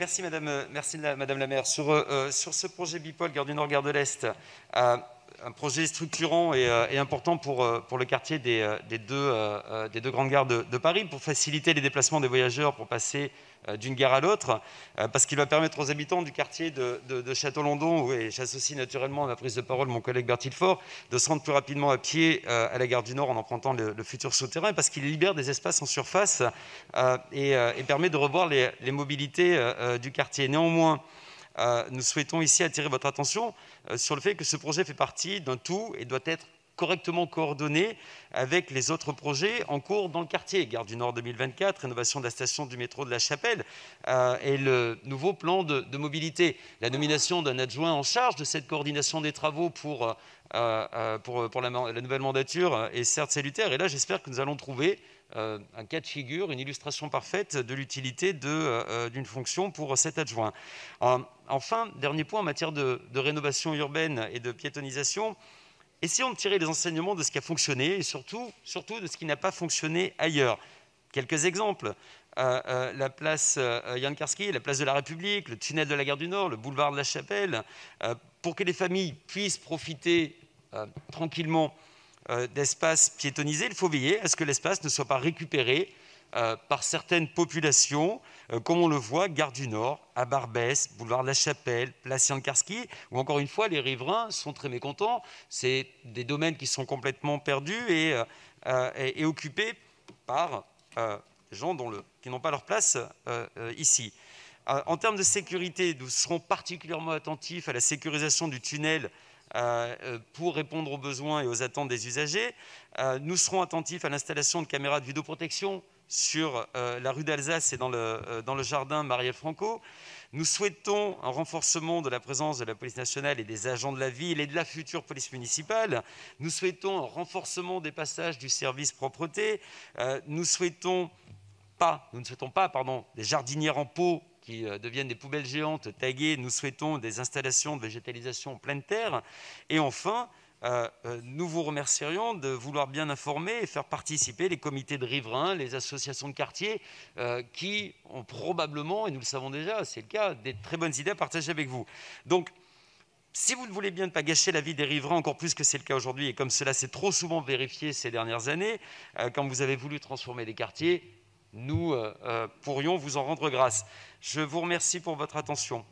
merci Madame la maire. Sur ce projet Bipol, Gare du Nord, Gare de l'Est, un projet structurant et important pour le quartier des deux grandes gares de Paris, pour faciliter les déplacements des voyageurs, pour passer d'une gare à l'autre, parce qu'il va permettre aux habitants du quartier de Château-Landon, et j'associe naturellement à la prise de parole mon collègue Bertil Faure, de se rendre plus rapidement à pied à la gare du Nord en empruntant le futur souterrain, parce qu'il libère des espaces en surface et permet de revoir les mobilités du quartier. Néanmoins, nous souhaitons ici attirer votre attention sur le fait que ce projet fait partie d'un tout et doit être correctement coordonné avec les autres projets en cours dans le quartier. Gare du Nord 2024, rénovation de la station du métro de la Chapelle et le nouveau plan de mobilité. La nomination d'un adjoint en charge de cette coordination des travaux pour la nouvelle mandature est certes salutaire. Et là, j'espère que nous allons trouver un cas de figure, une illustration parfaite de l'utilité d'une fonction pour cet adjoint. Enfin, dernier point en matière de rénovation urbaine et de piétonisation, essayons de tirer les enseignements de ce qui a fonctionné et surtout de ce qui n'a pas fonctionné ailleurs. Quelques exemples. La place Jan Karski, la place de la République, le tunnel de la gare du Nord, le boulevard de la Chapelle, pour que les familles puissent profiter tranquillement d'espaces piétonisés, il faut veiller à ce que l'espace ne soit pas récupéré par certaines populations, comme on le voit, gare du Nord, à Barbès, boulevard de la Chapelle, place Jan Karski, où encore une fois, les riverains sont très mécontents. C'est des domaines qui sont complètement perdus et occupés par gens qui n'ont pas leur place ici. En termes de sécurité, nous serons particulièrement attentifs à la sécurisation du tunnel pour répondre aux besoins et aux attentes des usagers. Nous serons attentifs à l'installation de caméras de vidéoprotection sur la rue d'Alsace et dans le jardin Marielle Franco. Nous souhaitons un renforcement de la présence de la police nationale et des agents de la ville et de la future police municipale. Nous souhaitons un renforcement des passages du service propreté. Nous ne souhaitons pas des jardinières en pot qui deviennent des poubelles géantes taguées. Nous souhaitons des installations de végétalisation en pleine terre. Et enfin, nous vous remercierions de vouloir bien informer et faire participer les comités de riverains, les associations de quartier qui ont probablement, et nous le savons déjà, c'est le cas, des très bonnes idées à partager avec vous. Donc, si vous ne voulez bien ne pas gâcher la vie des riverains, encore plus que c'est le cas aujourd'hui, et comme cela s'est trop souvent vérifié ces dernières années, quand vous avez voulu transformer les quartiers, nous pourrions vous en rendre grâce. Je vous remercie pour votre attention.